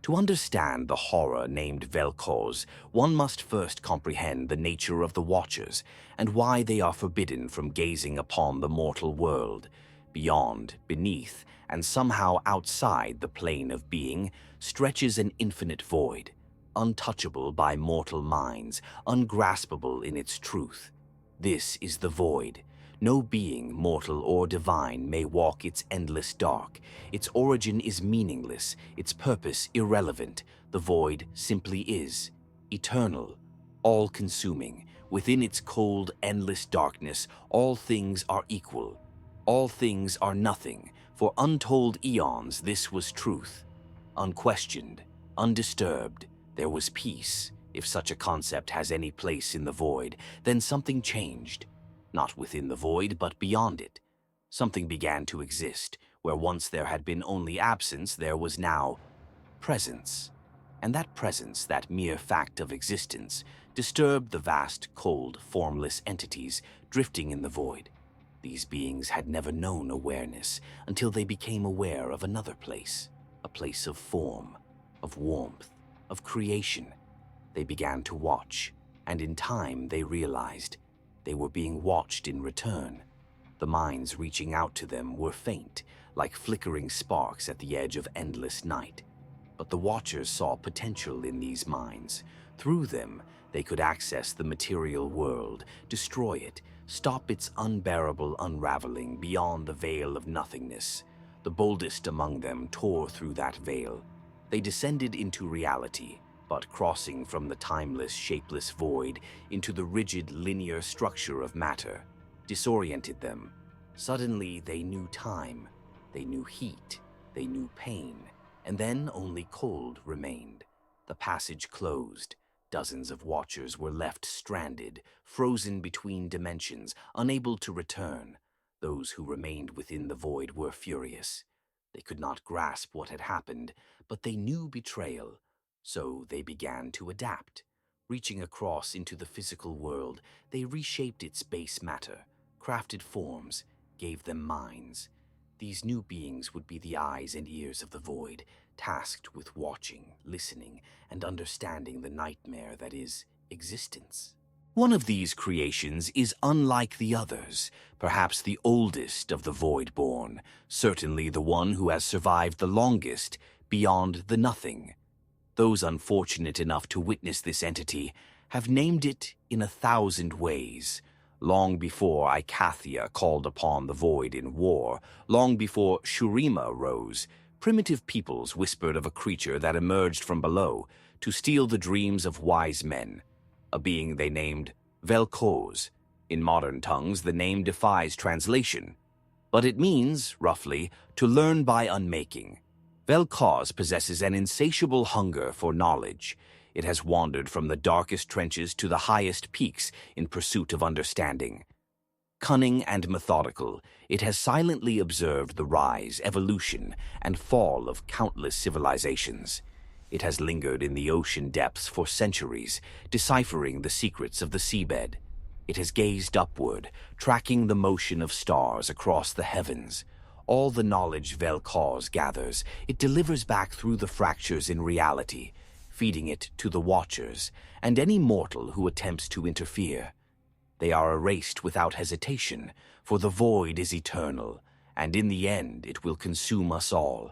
To understand the horror named Velkoz, one must first comprehend the nature of the Watchers and why they are forbidden from gazing upon the mortal world. Beyond, beneath, and somehow outside the plane of being stretches an infinite void, untouchable by mortal minds, ungraspable in its truth. This is the void. No being, mortal or divine, may walk its endless dark. Its origin is meaningless, its purpose irrelevant. The void simply is, eternal, all-consuming. Within its cold, endless darkness, all things are equal. All things are nothing. For untold eons, this was truth. Unquestioned, undisturbed, there was peace. If such a concept has any place in the void, then something changed. Not within the void, but beyond it. Something began to exist. Where once there had been only absence, there was now presence. And that presence, that mere fact of existence, disturbed the vast, cold, formless entities drifting in the void. These beings had never known awareness until they became aware of another place, a place of form, of warmth, of creation. They began to watch, and in time they realized they were being watched in return. The minds reaching out to them were faint, like flickering sparks at the edge of endless night. But the Watchers saw potential in these minds. Through them, they could access the material world, destroy it, stop its unbearable unraveling beyond the veil of nothingness. The boldest among them tore through that veil. They descended into reality, but crossing from the timeless, shapeless void into the rigid, linear structure of matter, disoriented them. Suddenly, they knew time, they knew heat, they knew pain, and then only cold remained. The passage closed. Dozens of Watchers were left stranded, frozen between dimensions, unable to return. Those who remained within the void were furious. They could not grasp what had happened, but they knew betrayal. So they began to adapt. Reaching across into the physical world, they reshaped its base matter, crafted forms, gave them minds. These new beings would be the eyes and ears of the void, tasked with watching, listening, and understanding the nightmare that is existence. One of these creations is unlike the others, perhaps the oldest of the Voidborn, certainly the one who has survived the longest, beyond the nothing. Those unfortunate enough to witness this entity have named it in 1,000 ways. Long before Icathia called upon the void in war, long before Shurima rose, primitive peoples whispered of a creature that emerged from below to steal the dreams of wise men, a being they named Velkoz. In modern tongues, the name defies translation, but it means, roughly, to learn by unmaking. Velkoz possesses an insatiable hunger for knowledge. It has wandered from the darkest trenches to the highest peaks in pursuit of understanding. Cunning and methodical, it has silently observed the rise, evolution, and fall of countless civilizations. It has lingered in the ocean depths for centuries, deciphering the secrets of the seabed. It has gazed upward, tracking the motion of stars across the heavens. All the knowledge Velkoz gathers, it delivers back through the fractures in reality, feeding it to the Watchers and any mortal who attempts to interfere. They are erased without hesitation, for the void is eternal, and in the end it will consume us all.